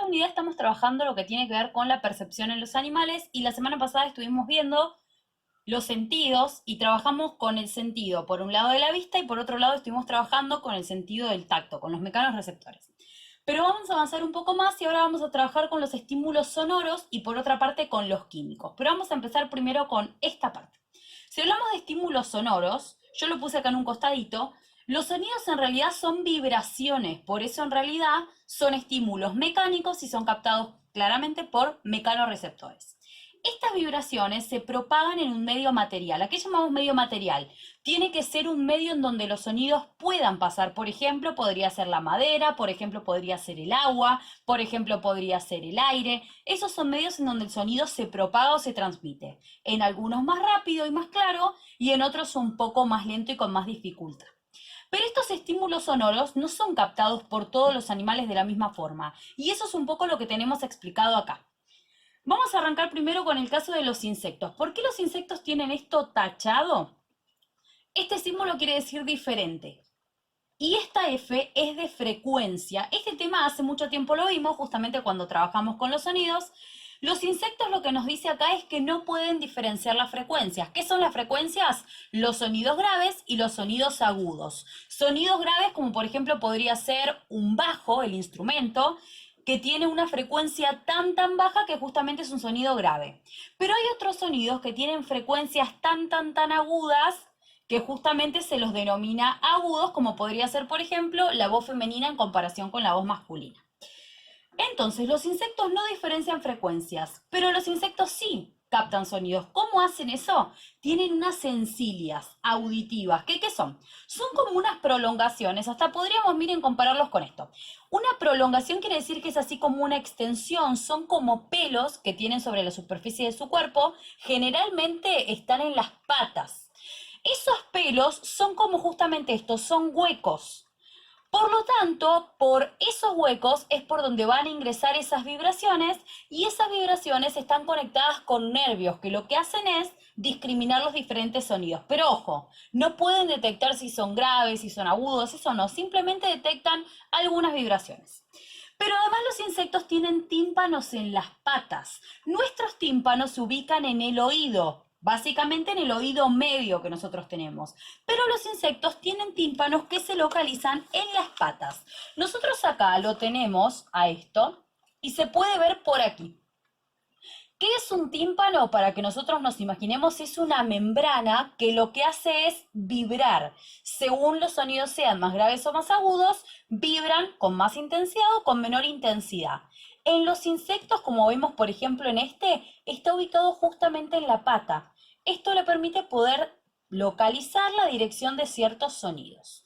unidad estamos trabajando lo que tiene que ver con la percepción en los animales y la semana pasada estuvimos viendo los sentidos y trabajamos con el sentido por un lado de la vista y por otro lado estuvimos trabajando con el sentido del tacto, con los mecanorreceptores. Pero vamos a avanzar un poco más y ahora vamos a trabajar con los estímulos sonoros y por otra parte con los químicos. Pero vamos a empezar primero con esta parte. Si hablamos de estímulos sonoros, yo lo puse acá en un costadito, los sonidos en realidad son vibraciones, por eso en realidad son estímulos mecánicos y son captados claramente por mecanorreceptores. Estas vibraciones se propagan en un medio material. ¿A qué llamamos medio material? Tiene que ser un medio en donde los sonidos puedan pasar. Por ejemplo, podría ser la madera, por ejemplo, podría ser el agua, por ejemplo, podría ser el aire. Esos son medios en donde el sonido se propaga o se transmite. En algunos más rápido y más claro, y en otros un poco más lento y con más dificultad. Pero estos estímulos sonoros no son captados por todos los animales de la misma forma. Y eso es un poco lo que tenemos explicado acá. Vamos a arrancar primero con el caso de los insectos. ¿Por qué los insectos tienen esto tachado? Este símbolo quiere decir diferente. Y esta F es de frecuencia. Este tema hace mucho tiempo lo vimos, justamente cuando trabajamos con los sonidos. Los insectos lo que nos dice acá es que no pueden diferenciar las frecuencias. ¿Qué son las frecuencias? Los sonidos graves y los sonidos agudos. Sonidos graves como por ejemplo podría ser un bajo, el instrumento, que tiene una frecuencia tan baja que justamente es un sonido grave. Pero hay otros sonidos que tienen frecuencias tan agudas que justamente se los denomina agudos, como podría ser, por ejemplo, la voz femenina en comparación con la voz masculina. Entonces, los insectos no diferencian frecuencias, pero los insectos sí captan sonidos. ¿Cómo hacen eso? Tienen unas encilias auditivas. ¿Qué son? Son como unas prolongaciones. Hasta podríamos, miren, compararlos con esto. Una prolongación quiere decir que es así como una extensión. Son como pelos que tienen sobre la superficie de su cuerpo. Generalmente están en las patas. Esos pelos son como justamente estos, son huecos. Por lo tanto, por esos huecos es por donde van a ingresar esas vibraciones y esas vibraciones están conectadas con nervios que lo que hacen es discriminar los diferentes sonidos. Pero ojo, no pueden detectar si son graves, si son agudos, eso no, simplemente detectan algunas vibraciones. Pero además los insectos tienen tímpanos en las patas. Nuestros tímpanos se ubican en el oído, básicamente en el oído medio que nosotros tenemos. Pero los insectos tienen tímpanos que se localizan en las patas. Nosotros acá lo tenemos a esto y se puede ver por aquí. ¿Qué es un tímpano? Para que nosotros nos imaginemos, es una membrana que lo que hace es vibrar. Según los sonidos sean más graves o más agudos, vibran con más intensidad o con menor intensidad. En los insectos, como vemos por ejemplo en este, está ubicado justamente en la pata. Esto le permite poder localizar la dirección de ciertos sonidos.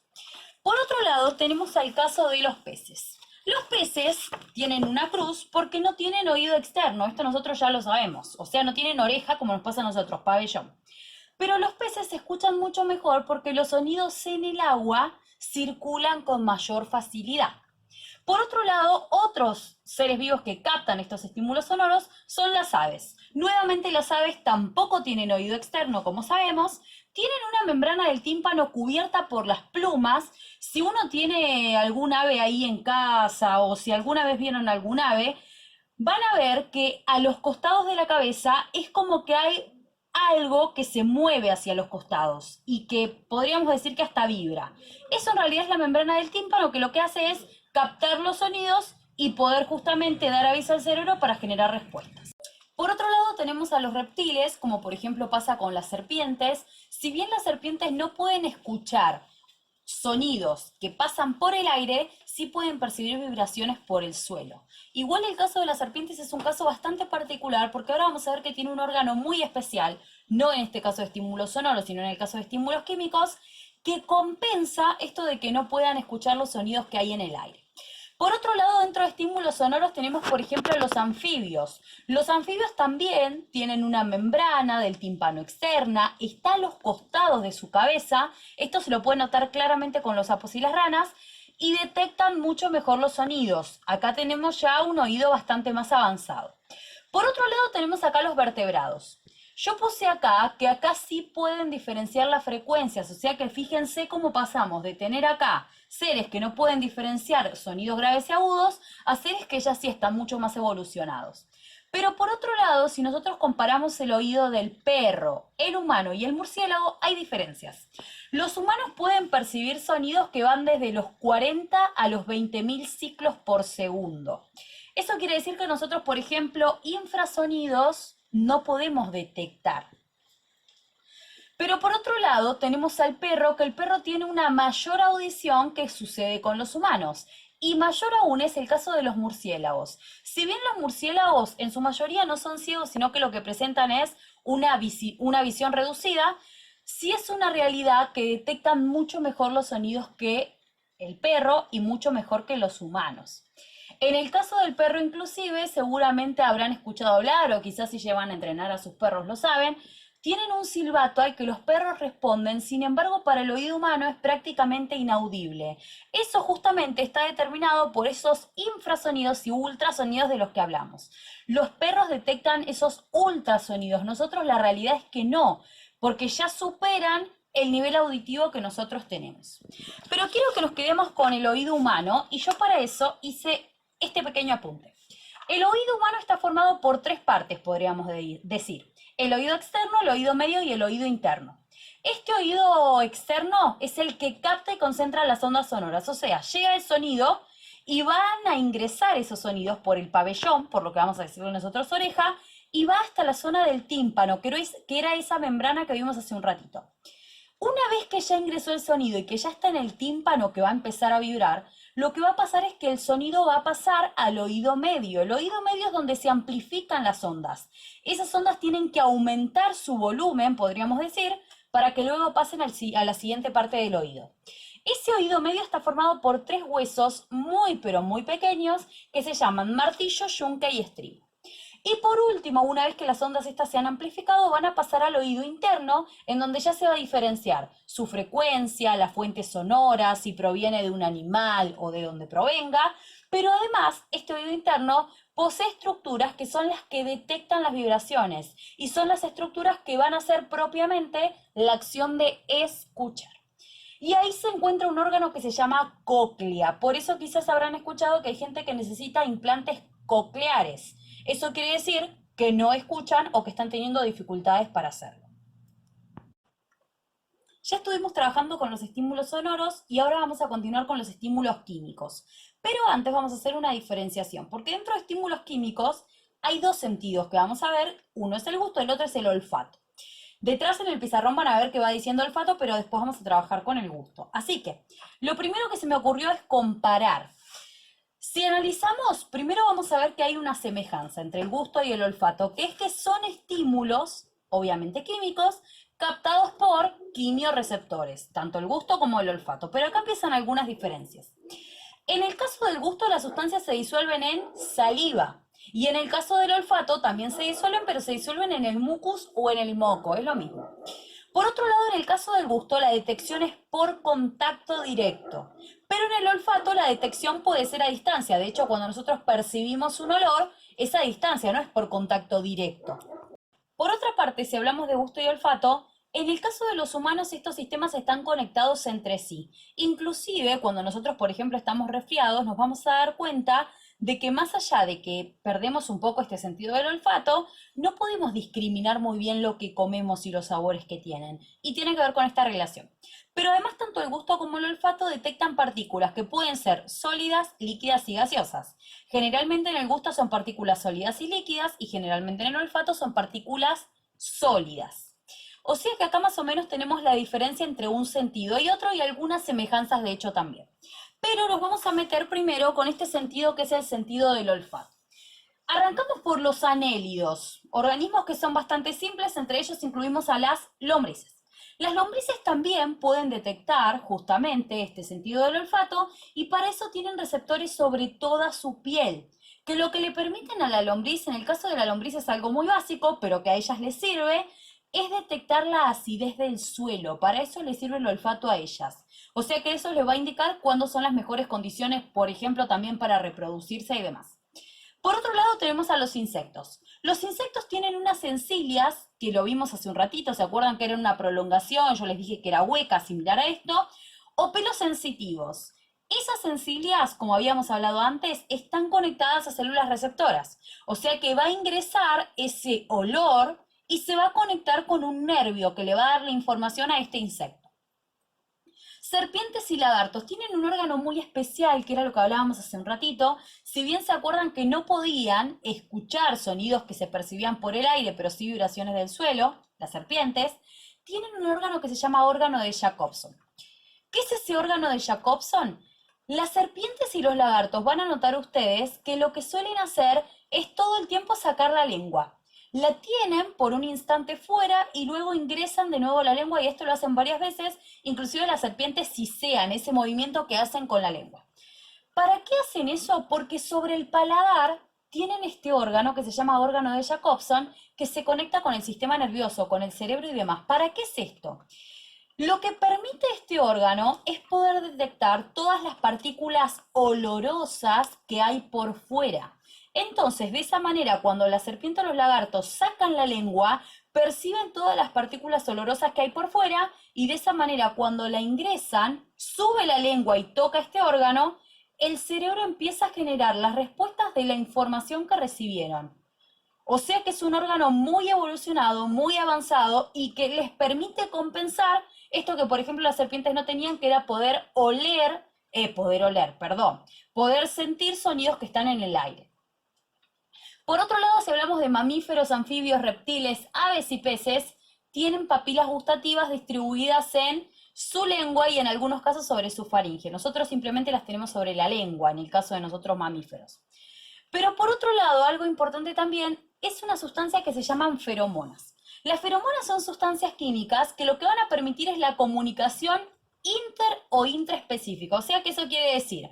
Por otro lado, tenemos el caso de los peces. Los peces tienen una cruz porque no tienen oído externo, esto nosotros ya lo sabemos, o sea, no tienen oreja como nos pasa a nosotros, pabellón. Pero los peces se escuchan mucho mejor porque los sonidos en el agua circulan con mayor facilidad. Por otro lado, otros seres vivos que captan estos estímulos sonoros son las aves. Nuevamente las aves tampoco tienen oído externo, como sabemos, tienen una membrana del tímpano cubierta por las plumas. Si uno tiene algún ave ahí en casa o si alguna vez vieron algún ave, van a ver que a los costados de la cabeza es como que hay algo que se mueve hacia los costados y que podríamos decir que hasta vibra. Eso en realidad es la membrana del tímpano que lo que hace es captar los sonidos y poder justamente dar aviso al cerebro para generar respuestas. Por otro lado tenemos a los reptiles, como por ejemplo pasa con las serpientes. Si bien las serpientes no pueden escuchar sonidos que pasan por el aire, sí pueden percibir vibraciones por el suelo. Igual el caso de las serpientes es un caso bastante particular porque ahora vamos a ver que tiene un órgano muy especial, no en este caso de estímulos sonoros, sino en el caso de estímulos químicos, que compensa esto de que no puedan escuchar los sonidos que hay en el aire. Por otro lado, dentro de estímulos sonoros tenemos, por ejemplo, los anfibios. Los anfibios también tienen una membrana del tímpano externa, está a los costados de su cabeza, esto se lo puede notar claramente con los sapos y las ranas, y detectan mucho mejor los sonidos. Acá tenemos ya un oído bastante más avanzado. Por otro lado tenemos acá los vertebrados. Yo puse acá que acá sí pueden diferenciar las frecuencias, o sea que fíjense cómo pasamos de tener acá seres que no pueden diferenciar sonidos graves y agudos a seres que ya sí están mucho más evolucionados. Pero por otro lado, si nosotros comparamos el oído del perro, el humano y el murciélago, hay diferencias. Los humanos pueden percibir sonidos que van desde los 40 a los 20.000 ciclos por segundo. Eso quiere decir que nosotros, por ejemplo, infrasonidos no podemos detectar. Pero por otro lado tenemos al perro, que el perro tiene una mayor audición que sucede con los humanos. Y mayor aún es el caso de los murciélagos. Si bien los murciélagos en su mayoría no son ciegos, sino que lo que presentan es una visión reducida, sí es una realidad que detectan mucho mejor los sonidos que el perro y mucho mejor que los humanos. En el caso del perro inclusive, seguramente habrán escuchado hablar, o quizás si llevan a entrenar a sus perros lo saben, tienen un silbato al que los perros responden, sin embargo para el oído humano es prácticamente inaudible. Eso justamente está determinado por esos infrasonidos y ultrasonidos de los que hablamos. Los perros detectan esos ultrasonidos, nosotros la realidad es que no, porque ya superan el nivel auditivo que nosotros tenemos. Pero quiero que nos quedemos con el oído humano y yo para eso hice este pequeño apunte. El oído humano está formado por tres partes, podríamos decir. El oído externo, el oído medio y el oído interno. Este oído externo es el que capta y concentra las ondas sonoras, o sea, llega el sonido y van a ingresar esos sonidos por el pabellón, por lo que vamos a decirlo nosotros oreja, y va hasta la zona del tímpano, que era esa membrana que vimos hace un ratito. Una vez que ya ingresó el sonido y que ya está en el tímpano que va a empezar a vibrar, lo que va a pasar es que el sonido va a pasar al oído medio. El oído medio es donde se amplifican las ondas. Esas ondas tienen que aumentar su volumen, podríamos decir, para que luego pasen a la siguiente parte del oído. Ese oído medio está formado por tres huesos muy pero muy pequeños que se llaman martillo, yunque y estribo. Y por último, una vez que las ondas estas se han amplificado, van a pasar al oído interno, en donde ya se va a diferenciar su frecuencia, la fuente sonora, si proviene de un animal o de donde provenga, pero además este oído interno posee estructuras que son las que detectan las vibraciones y son las estructuras que van a hacer propiamente la acción de escuchar. Y ahí se encuentra un órgano que se llama cóclea. Por eso quizás habrán escuchado que hay gente que necesita implantes cocleares. Eso quiere decir que no escuchan o que están teniendo dificultades para hacerlo. Ya estuvimos trabajando con los estímulos sonoros y ahora vamos a continuar con los estímulos químicos. Pero antes vamos a hacer una diferenciación, porque dentro de estímulos químicos hay dos sentidos que vamos a ver. Uno es el gusto, el otro es el olfato. Detrás en el pizarrón van a ver que va diciendo olfato, pero después vamos a trabajar con el gusto. Así que, lo primero que se me ocurrió es comparar. Si analizamos, primero vamos a ver que hay una semejanza entre el gusto y el olfato, que es que son estímulos, obviamente químicos, captados por quimioreceptores, tanto el gusto como el olfato. Pero acá empiezan algunas diferencias. En el caso del gusto, las sustancias se disuelven en saliva. Y en el caso del olfato también se disuelven, pero se disuelven en el mucus o en el moco, es lo mismo. Por otro lado, en el caso del gusto, la detección es por contacto directo. Pero en el olfato la detección puede ser a distancia. De hecho, cuando nosotros percibimos un olor, es a distancia, no es por contacto directo. Por otra parte, si hablamos de gusto y olfato, en el caso de los humanos estos sistemas están conectados entre sí. Inclusive, cuando nosotros, por ejemplo, estamos resfriados, nos vamos a dar cuenta de que más allá de que perdemos un poco este sentido del olfato, no podemos discriminar muy bien lo que comemos y los sabores que tienen. Y tiene que ver con esta relación. Pero además tanto el gusto como el olfato detectan partículas que pueden ser sólidas, líquidas y gaseosas. Generalmente en el gusto son partículas sólidas y líquidas y generalmente en el olfato son partículas sólidas. O sea que acá más o menos tenemos la diferencia entre un sentido y otro y algunas semejanzas de hecho también. Pero nos vamos a meter primero con este sentido que es el sentido del olfato. Arrancamos por los anélidos, organismos que son bastante simples, entre ellos incluimos a las lombrices. Las lombrices también pueden detectar justamente este sentido del olfato y para eso tienen receptores sobre toda su piel, que lo que le permiten a la lombriz, en el caso de la lombriz es algo muy básico, pero que a ellas les sirve, es detectar la acidez del suelo. Para eso les sirve el olfato a ellas. O sea que eso les va a indicar cuándo son las mejores condiciones, por ejemplo, también para reproducirse y demás. Por otro lado tenemos a los insectos. Los insectos tienen unas encías, que lo vimos hace un ratito, ¿se acuerdan que era una prolongación? Yo les dije que era hueca, similar a esto, o pelos sensitivos. Esas encías, como habíamos hablado antes, están conectadas a células receptoras, o sea que va a ingresar ese olor y se va a conectar con un nervio que le va a dar la información a este insecto. Serpientes y lagartos tienen un órgano muy especial, que era lo que hablábamos hace un ratito. Si bien se acuerdan que no podían escuchar sonidos que se percibían por el aire, pero sí vibraciones del suelo, las serpientes, tienen un órgano que se llama órgano de Jacobson. ¿Qué es ese órgano de Jacobson? Las serpientes y los lagartos van a notar ustedes que lo que suelen hacer es todo el tiempo sacar la lengua. La tienen por un instante fuera y luego ingresan de nuevo la lengua, y esto lo hacen varias veces, inclusive las serpientes sisean ese movimiento que hacen con la lengua. ¿Para qué hacen eso? Porque sobre el paladar tienen este órgano que se llama órgano de Jacobson, que se conecta con el sistema nervioso, con el cerebro y demás. ¿Para qué es esto? Lo que permite este órgano es poder detectar todas las partículas olorosas que hay por fuera. Entonces, de esa manera, cuando la serpiente o los lagartos sacan la lengua, perciben todas las partículas olorosas que hay por fuera, y de esa manera, cuando la ingresan, sube la lengua y toca este órgano, el cerebro empieza a generar las respuestas de la información que recibieron. O sea que es un órgano muy evolucionado, muy avanzado, y que les permite compensar esto que, por ejemplo, las serpientes no tenían, que era poder sentir sonidos que están en el aire. Por otro lado, si hablamos de mamíferos, anfibios, reptiles, aves y peces, tienen papilas gustativas distribuidas en su lengua y en algunos casos sobre su faringe. Nosotros simplemente las tenemos sobre la lengua, en el caso de nosotros mamíferos. Pero por otro lado, algo importante también es una sustancia que se llaman feromonas. Las feromonas son sustancias químicas que lo que van a permitir es la comunicación inter o intraespecífica. O sea que eso quiere decir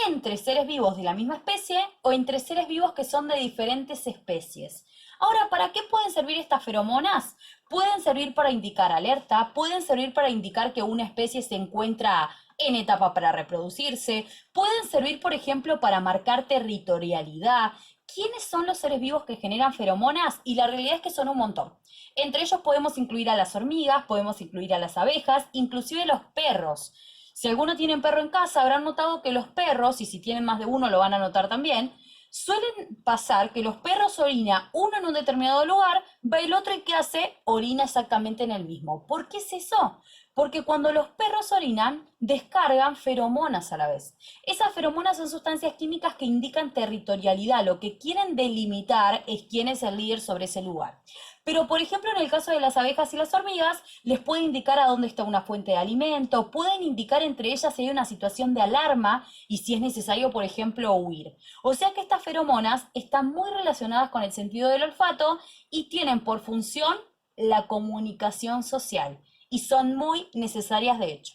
entre seres vivos de la misma especie o entre seres vivos que son de diferentes especies. Ahora, ¿para qué pueden servir estas feromonas? Pueden servir para indicar alerta, pueden servir para indicar que una especie se encuentra en etapa para reproducirse, pueden servir, por ejemplo, para marcar territorialidad. ¿Quiénes son los seres vivos que generan feromonas? Y la realidad es que son un montón. Entre ellos podemos incluir a las hormigas, podemos incluir a las abejas, inclusive los perros. Si alguno tiene un perro en casa, habrán notado que los perros, y si tienen más de uno lo van a notar también, suelen pasar que los perros orina uno en un determinado lugar, va el otro y ¿qué hace? Orina exactamente en el mismo. ¿Por qué es eso? Porque cuando los perros orinan, descargan feromonas a la vez. Esas feromonas son sustancias químicas que indican territorialidad. Lo que quieren delimitar es quién es el líder sobre ese lugar. Pero, por ejemplo, en el caso de las abejas y las hormigas, les puede indicar a dónde está una fuente de alimento, pueden indicar entre ellas si hay una situación de alarma y si es necesario, por ejemplo, huir. O sea que estas feromonas están muy relacionadas con el sentido del olfato y tienen por función la comunicación social, y son muy necesarias de hecho.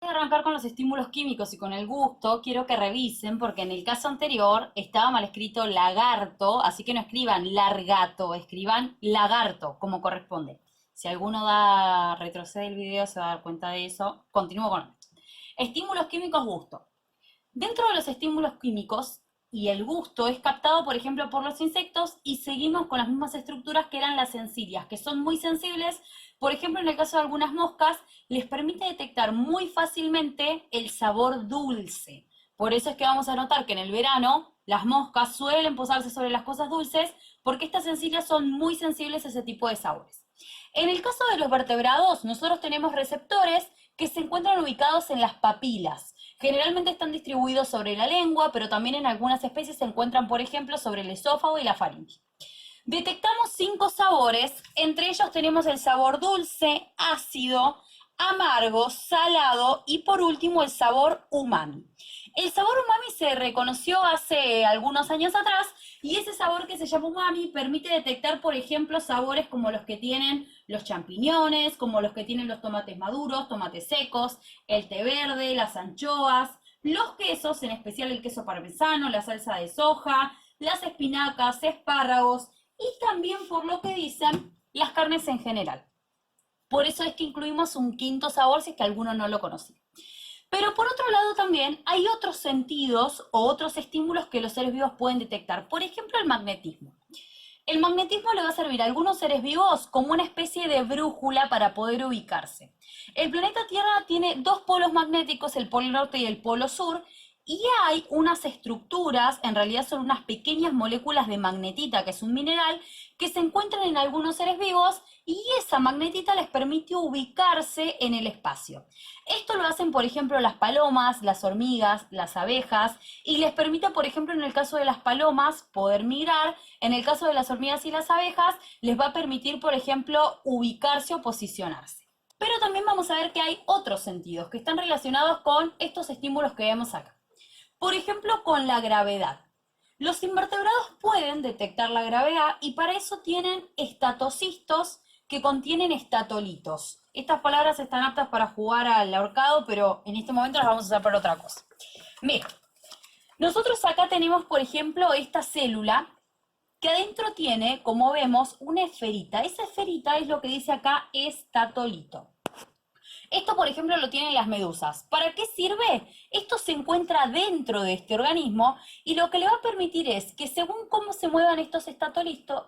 Antes de arrancar con los estímulos químicos y con el gusto, quiero que revisen, porque en el caso anterior estaba mal escrito lagarto, así que no escriban largato, escriban lagarto, como corresponde. Si alguno retrocede el video, se va a dar cuenta de eso. Continúo con estímulos químicos, gusto. Dentro de los estímulos químicos, y el gusto es captado, por ejemplo, por los insectos, y seguimos con las mismas estructuras que eran las encías, que son muy sensibles. Por ejemplo, en el caso de algunas moscas, les permite detectar muy fácilmente el sabor dulce. Por eso es que vamos a notar que en el verano las moscas suelen posarse sobre las cosas dulces, porque estas encías son muy sensibles a ese tipo de sabores. En el caso de los vertebrados, nosotros tenemos receptores que se encuentran ubicados en las papilas. Generalmente están distribuidos sobre la lengua, pero también en algunas especies se encuentran, por ejemplo, sobre el esófago y la faringe. Detectamos 5 sabores, entre ellos tenemos el sabor dulce, ácido, amargo, salado y por último el sabor umami. El sabor umami se reconoció hace algunos años atrás, y ese sabor que se llama umami permite detectar, por ejemplo, sabores como los que tienen los champiñones, como los que tienen los tomates maduros, tomates secos, el té verde, las anchoas, los quesos, en especial el queso parmesano, la salsa de soja, las espinacas, espárragos y también, por lo que dicen, las carnes en general. Por eso es que incluimos un quinto sabor si es que alguno no lo conocía. Pero por otro lado también hay otros sentidos o otros estímulos que los seres vivos pueden detectar. Por ejemplo, el magnetismo. El magnetismo le va a servir a algunos seres vivos como una especie de brújula para poder ubicarse. El planeta Tierra tiene dos polos magnéticos, el polo norte y el polo sur, y hay unas estructuras, en realidad son unas pequeñas moléculas de magnetita, que es un mineral, que se encuentran en algunos seres vivos y esa magnetita les permite ubicarse en el espacio. Esto lo hacen, por ejemplo, las palomas, las hormigas, las abejas, y les permite, por ejemplo, en el caso de las palomas, poder migrar. En el caso de las hormigas y las abejas, les va a permitir, por ejemplo, ubicarse o posicionarse. Pero también vamos a ver que hay otros sentidos que están relacionados con estos estímulos que vemos acá. Por ejemplo, con la gravedad. Los invertebrados pueden detectar la gravedad y para eso tienen estatocistos que contienen estatolitos. Estas palabras están aptas para jugar al ahorcado, pero en este momento las vamos a usar para otra cosa. Mira, nosotros acá tenemos, por ejemplo, esta célula que adentro tiene, como vemos, una esferita. Esa esferita es lo que dice acá estatolito. Esto, por ejemplo, lo tienen las medusas. ¿Para qué sirve? Esto se encuentra dentro de este organismo y lo que le va a permitir es que según cómo se muevan estos estatolitos,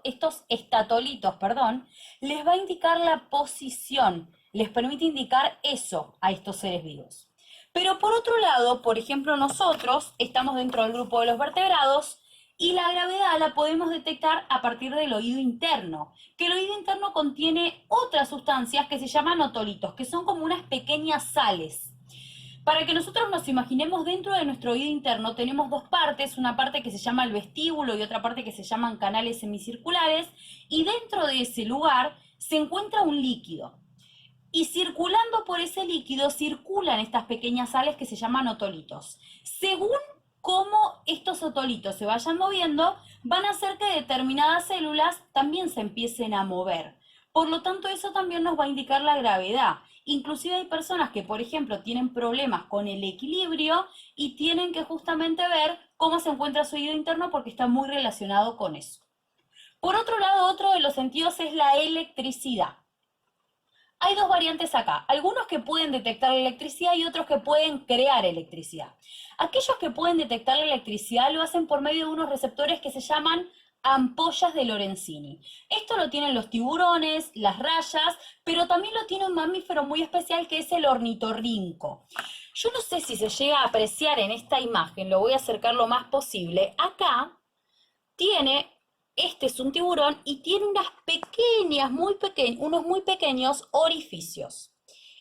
les va a indicar la posición, les permite indicar eso a estos seres vivos. Pero por otro lado, por ejemplo, nosotros estamos dentro del grupo de los vertebrados y la gravedad la podemos detectar a partir del oído interno, que el oído interno contiene otras sustancias que se llaman otolitos, que son como unas pequeñas sales. Para que nosotros nos imaginemos, dentro de nuestro oído interno tenemos dos partes, una parte que se llama el vestíbulo y otra parte que se llaman canales semicirculares, y dentro de ese lugar se encuentra un líquido. Y circulando por ese líquido circulan estas pequeñas sales que se llaman otolitos. Según cómo estos otolitos se vayan moviendo, van a hacer que determinadas células también se empiecen a mover. Por lo tanto, eso también nos va a indicar la gravedad. Inclusive hay personas que, por ejemplo, tienen problemas con el equilibrio y tienen que justamente ver cómo se encuentra su oído interno porque está muy relacionado con eso. Por otro lado, otro de los sentidos es la electricidad. Hay dos variantes acá, algunos que pueden detectar la electricidad y otros que pueden crear electricidad. Aquellos que pueden detectar la electricidad lo hacen por medio de unos receptores que se llaman ampollas de Lorenzini. Esto lo tienen los tiburones, las rayas, pero también lo tiene un mamífero muy especial que es el ornitorrinco. Yo no sé si se llega a apreciar en esta imagen, lo voy a acercar lo más posible. Acá tiene, este es un tiburón y tiene unas pequeñas, unos muy pequeños orificios.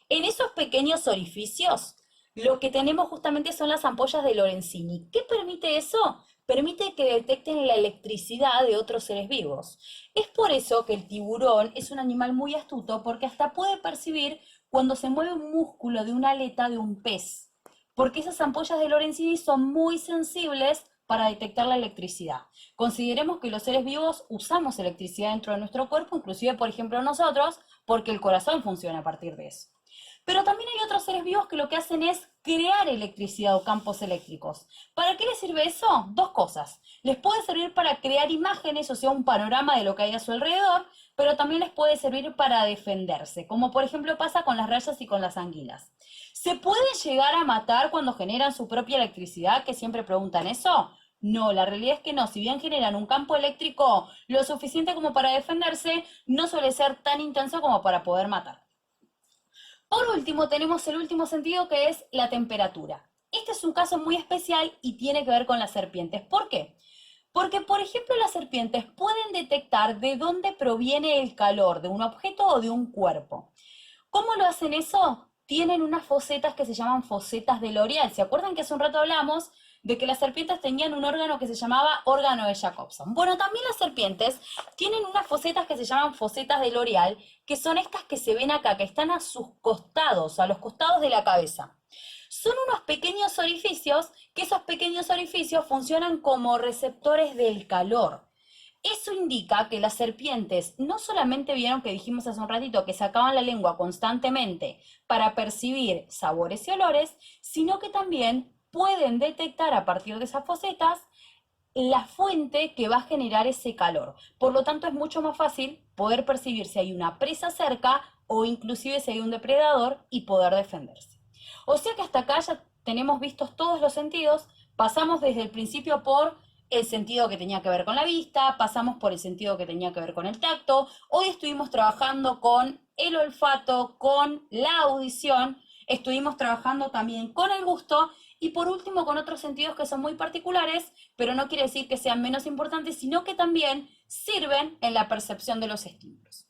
En esos pequeños orificios, lo que tenemos justamente son las ampollas de Lorenzini. ¿Qué permite eso? Permite que detecten la electricidad de otros seres vivos. Es por eso que el tiburón es un animal muy astuto, porque hasta puede percibir cuando se mueve un músculo de una aleta de un pez, porque esas ampollas de Lorenzini son muy sensibles para detectar la electricidad. Consideremos que los seres vivos usamos electricidad dentro de nuestro cuerpo, inclusive, por ejemplo, nosotros, porque el corazón funciona a partir de eso. Pero también hay otros seres vivos que lo que hacen es crear electricidad o campos eléctricos. ¿Para qué les sirve eso? Dos cosas. Les puede servir para crear imágenes, o sea, un panorama de lo que hay a su alrededor, pero también les puede servir para defenderse, como por ejemplo pasa con las rayas y con las anguilas. ¿Se puede llegar a matar cuando generan su propia electricidad? Que siempre preguntan eso. No, la realidad es que no. Si bien generan un campo eléctrico lo suficiente como para defenderse, no suele ser tan intenso como para poder matar. Por último, tenemos el último sentido, que es la temperatura. Este es un caso muy especial y tiene que ver con las serpientes. ¿Por qué? Porque, por ejemplo, las serpientes pueden detectar de dónde proviene el calor, de un objeto o de un cuerpo. ¿Cómo lo hacen eso? Tienen unas fosetas que se llaman fosetas de L'Oreal. ¿Se acuerdan que hace un rato hablamos de que las serpientes tenían un órgano que se llamaba órgano de Jacobson? Bueno, también las serpientes tienen unas fosetas que se llaman fosetas de L'Oreal, que son estas que se ven acá, que están a sus costados, a los costados de la cabeza. Son unos pequeños orificios, que esos pequeños orificios funcionan como receptores del calor. Eso indica que las serpientes no solamente vieron, que dijimos hace un ratito, que sacaban la lengua constantemente para percibir sabores y olores, sino que también pueden detectar a partir de esas fosetas la fuente que va a generar ese calor. Por lo tanto, es mucho más fácil poder percibir si hay una presa cerca o inclusive si hay un depredador y poder defenderse. O sea que hasta acá ya tenemos vistos todos los sentidos, pasamos desde el principio por el sentido que tenía que ver con la vista, pasamos por el sentido que tenía que ver con el tacto, hoy estuvimos trabajando con el olfato, con la audición, estuvimos trabajando también con el gusto y por último con otros sentidos que son muy particulares, pero no quiere decir que sean menos importantes, sino que también sirven en la percepción de los estímulos.